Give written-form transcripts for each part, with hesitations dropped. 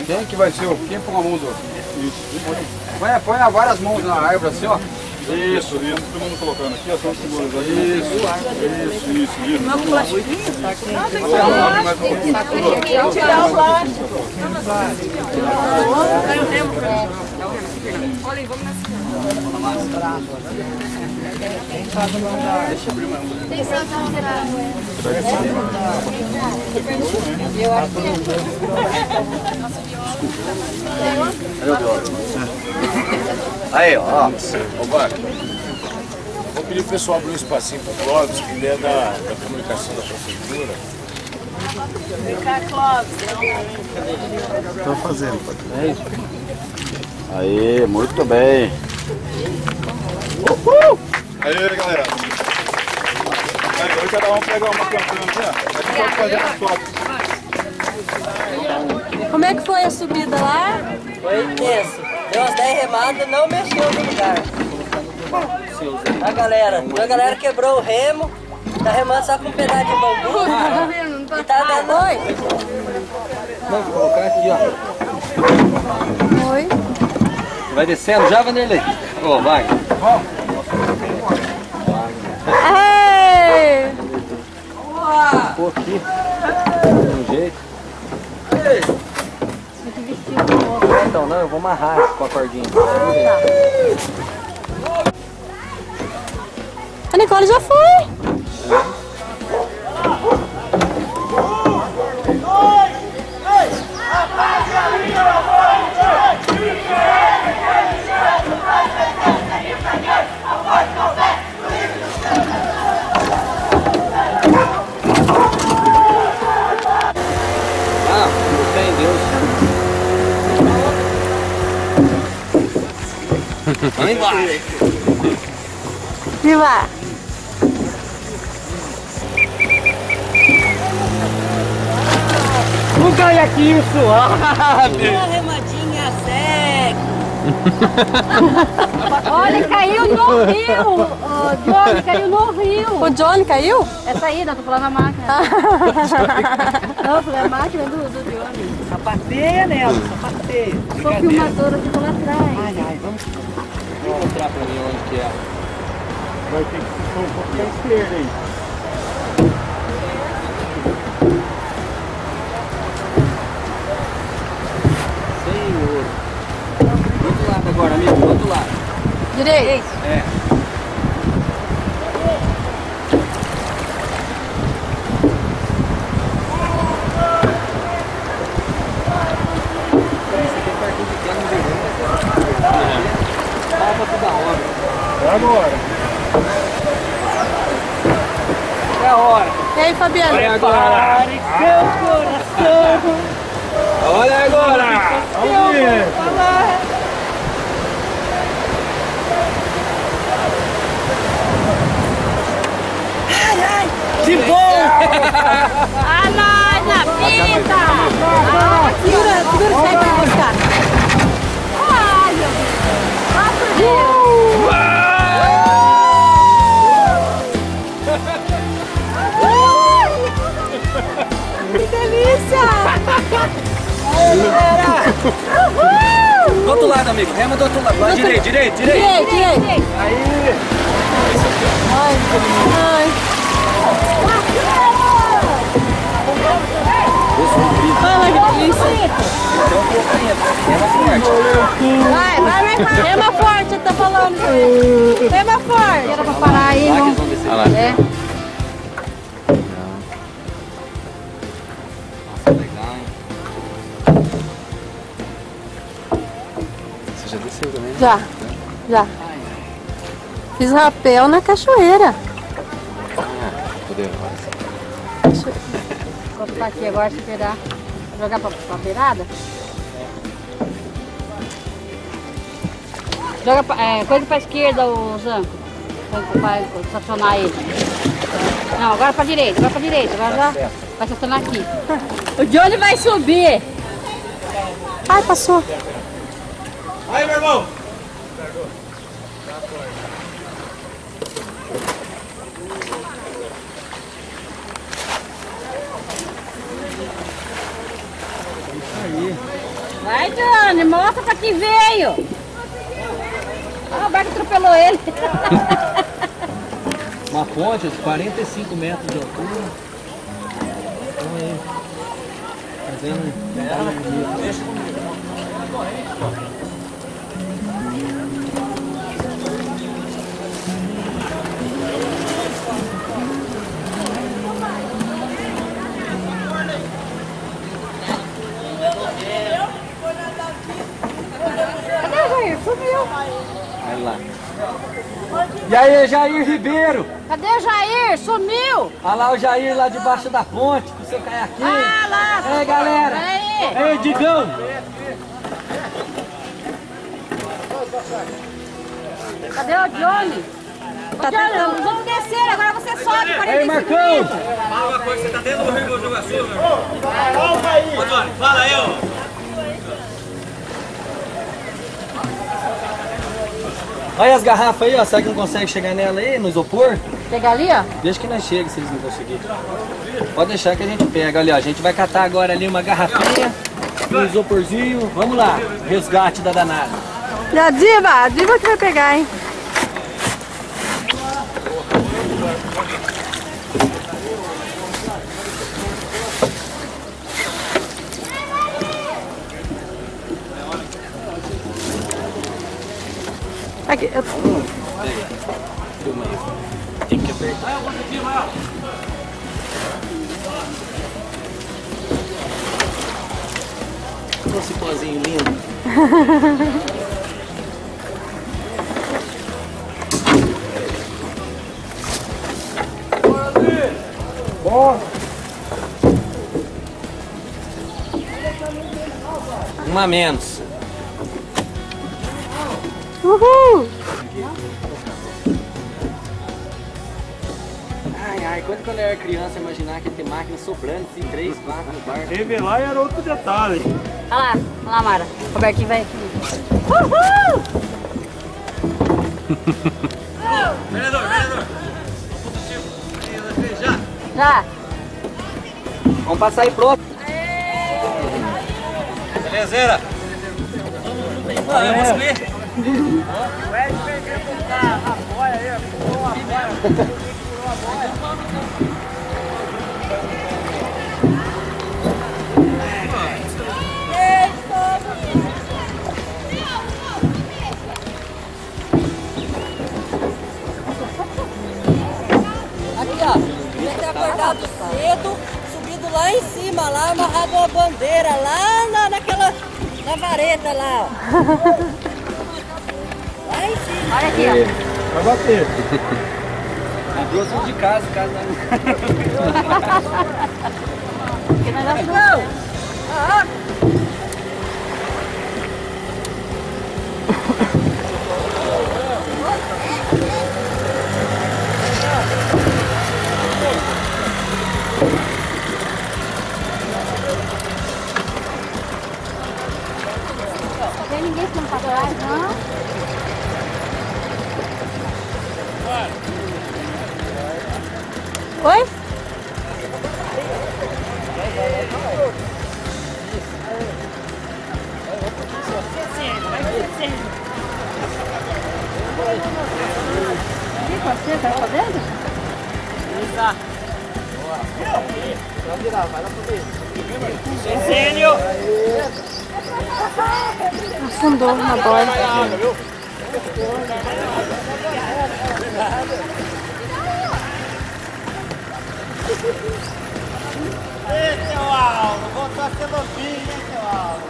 Quem que vai ser o... Quem põe a mão do... Isso. Põe várias mãos na árvore assim, ó. Isso, todo mundo colocando aqui, ó, são simbolizando. Isso. Não, plástico. Não, tem que tirar o plástico. Olha aí, vamos nessa. Deixa eu abrir uma. Tem sanção Eu acho que Aí, ó. Ô, Marco, vou pedir pro pessoal abrir um espacinho pro Clóvis, que ele é da comunicação da prefeitura. Vem cá, Clóvis. Estão fazendo, Padre. É isso. Aí, muito bem. Uhul! Aí, galera. Agora cada um pega uma cantando, né? A gente pode fazer uma foto. Como é que foi a subida lá? Foi intenso. Deu umas 10 remadas, não mexeu no lugar. A galera quebrou o remo, tá remando só com um pedaço de bambu. E tá dando... Vamos colocar aqui, ó. Oi. Vai descendo já, Vanderlei? Ô, vai. Ei! Pô, aqui. De um jeito. Então, não, eu vou amarrar com a cordinha. A Nicole já foi. Ah, fé em Deus. Vamos embora. Viva! Não cai aqui, suave! Uma remadinha seca. Olha, caiu no rio! O Johnny caiu no rio! O Johnny caiu? Essa aí, não, tô falando a máquina. Não, eu falei a máquina do Johnny. Sapateia nela, sapateia. Só que o filmadora ficou lá atrás. Ai, vamos. Vou mostrar pra mim onde que é. Vai ter que ir um pouco pra esquerda aí. Senhor. Do outro lado agora, amigo, do outro lado. Direito. É. É agora. É a hora. E aí, Fabiana? Olha agora. Seu coração. Olha agora. Que bom! Ah, nós na fita! Ah, segura que sai pra buscar. Ai, meu Deus! Ah, por Deus! Que delícia! Do outro lado, amigo. Rema do outro lado. Vai direito. Direito. Aí. Ai, ai. Ai, que delícia. Vai. Rema forte, eu tô falando. Rema forte. Era pra parar aí, Vai que não? eles vão descer. É. Nossa, legal, hein? Você já desceu também, né? Já. Fiz rapel na cachoeira. Poderosa. Quando tá aqui agora, se pegar, jogar pra beirada. Joga coisa pra esquerda, o Zanco. Vai estacionar ele. Não, agora pra direita, agora já vai estacionar aqui. O Johnny vai subir. Ai, passou. Aí, meu irmão. Vai, Johnny, mostra pra que veio. Ah, o barco atropelou ele. Uma ponte de 45 metros de altura. Então aí. Tá vendo? Deixa comigo. Cadê o Jair? Sumiu. Vai lá. E aí, Jair Ribeiro? Cadê o Jair? Sumiu. Olha lá o Jair lá debaixo da ponte com o seu caiaquinho. Ah, lá. Ei, galera. Aí. Ei, Digão. Cadê o Johnny? Johnny, vamos descer, agora você sobe 45 Ei, Marcão. minutos. Fala uma coisa, você tá dentro do Rio Grande do Sul, meu irmão? Ô, Johnny, fala aí, ó. Olha as garrafas aí, ó. Será que não consegue chegar nela aí, no isopor? Pegar ali, ó. Deixa que nós chega se eles não conseguirem. Pode deixar que a gente pega. Olha, ó, a gente vai catar agora ali uma garrafinha, um isoporzinho. Vamos lá, resgate da danada. E a Diva que vai pegar, hein? Aqui, eu... Filma aí. Tem que apertar. Olha esse pozinho lindo. Uma a menos. Uhul! Ai, quando eu era criança, imaginar que ia ter máquina sobrando assim, 3, 4 no bar. Revelar era outro detalhe. Olha lá, Mara. Robertinho vai aqui. Uhul! Vereador. Já. Vamos passar aí pronto. Belezeira. Vamos subir. Aqui, ó. Tinha que ter acordado cedo, subido lá em cima, lá, amarrado uma bandeira lá naquela vareta lá, ó. Lá em cima. Olha aqui, ó. Vai bater. Grosso de casa, caso não. Que negócio. Não tem ninguém que não tá atrás, não? Oi? Pode ser, vai pra dentro? Afundou na borda. Ei, seu Aldo, voltou a ser novinho, hein, seu Aldo?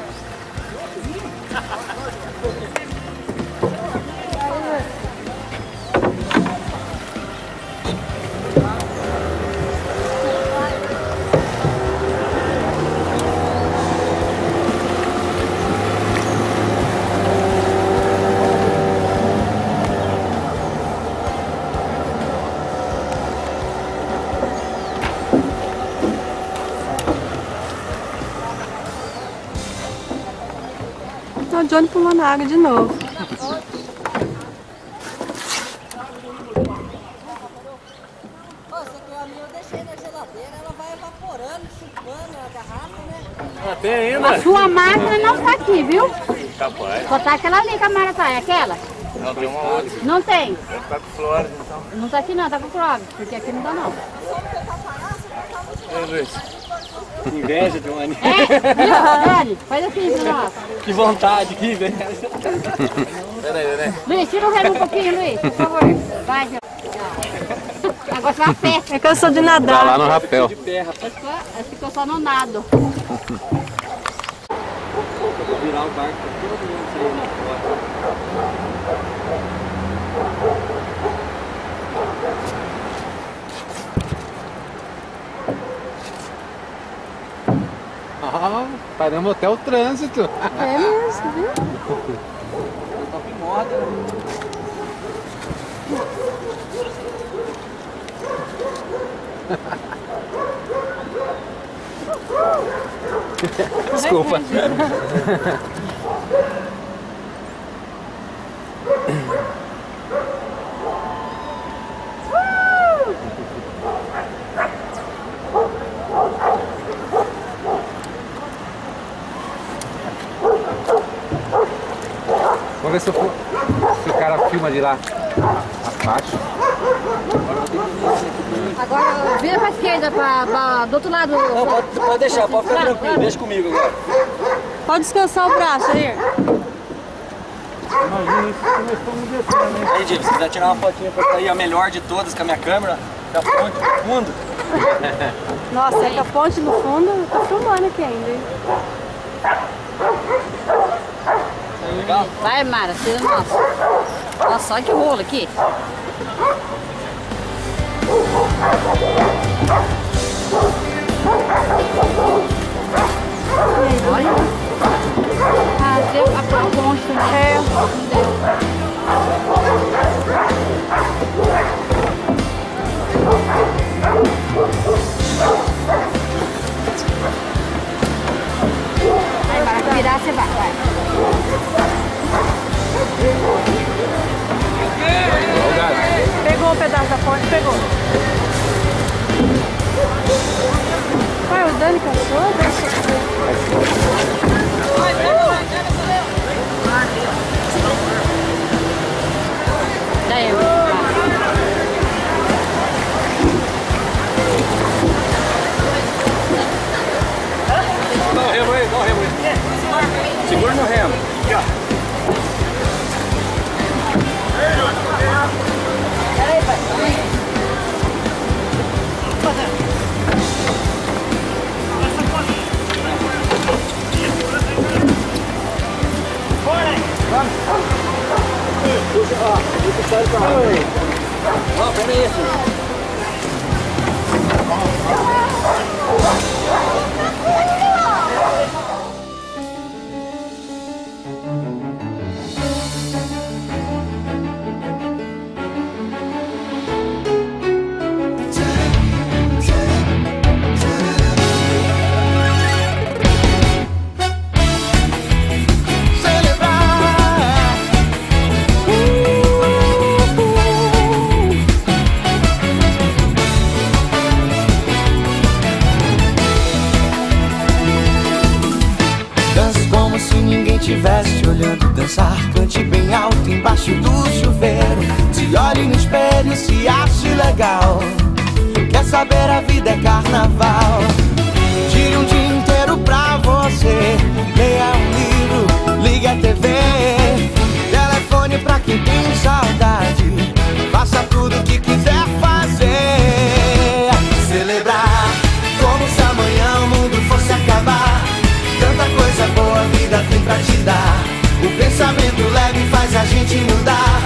O Johnny pulou na água de novo. Ó, essa aqui a minha eu deixei na geladeira, ela vai evaporando, chupando a garrafa, né? Tem ainda? A sua máquina não está aqui. ali, viu? Capaz. Só tá aquela ali que a Mara tá, é aquela? Não, tem uma outra. Não tem. Deve estar com flores, então. Não tá aqui não, tá com o Clóvis, porque aqui não dá não. Ei, Luiz. Inveja, Joane. É? Dani, faz assim pra nós. Que vontade, que inveja. Peraí. Luiz, tira o remo um pouquinho, Luiz, por favor. Vai, João. Agora você vai a pé. É que eu sou de nadar. Vai lá no rapel. De pé, rapaz. Ficou só no nado. Vou virar o barco pra todo mundo sair na foto. Ah, paramos até o trânsito. É mesmo, viu? Top moda. Desculpa. Vamos ver se o cara filma de lá abaixo. Agora vira pra esquerda, do outro lado. Não, pode deixar, pode ficar tranquilo. Deixa comigo agora. Pode descansar o braço aí. Aí, Diego, se quiser tirar uma fotinha pra sair a melhor de todas com a minha câmera, da ponte no fundo. Nossa, é que a ponte no fundo tá filmando aqui ainda, hein? Legal? Vai, Mara, tira nossa. Nossa, olha que rolo aqui. Olha. Ah, deu a ponte também. Vai, Mara, virar, você vai. Pegou um pedaço da ponte, pegou. Vai, o Dani cansou? Daí eu. Dá o remo aí, dá o remo aí. Segura no remo. Aqui, ó. Ó, pera aí. Estivesse olhando dançar, cante bem alto embaixo do chuveiro. Se olhe no espelho, se ache legal. Quer saber, a vida é carnaval. Tire um dia inteiro pra você. Leia um livro, ligue a TV. Telefone pra quem tem saudade. Faça tudo o que quiser fazer. Celebrar como se amanhã o mundo fosse acabar. Tanta coisa boa a vida tem pra te dar. O pensamento leve faz a gente mudar.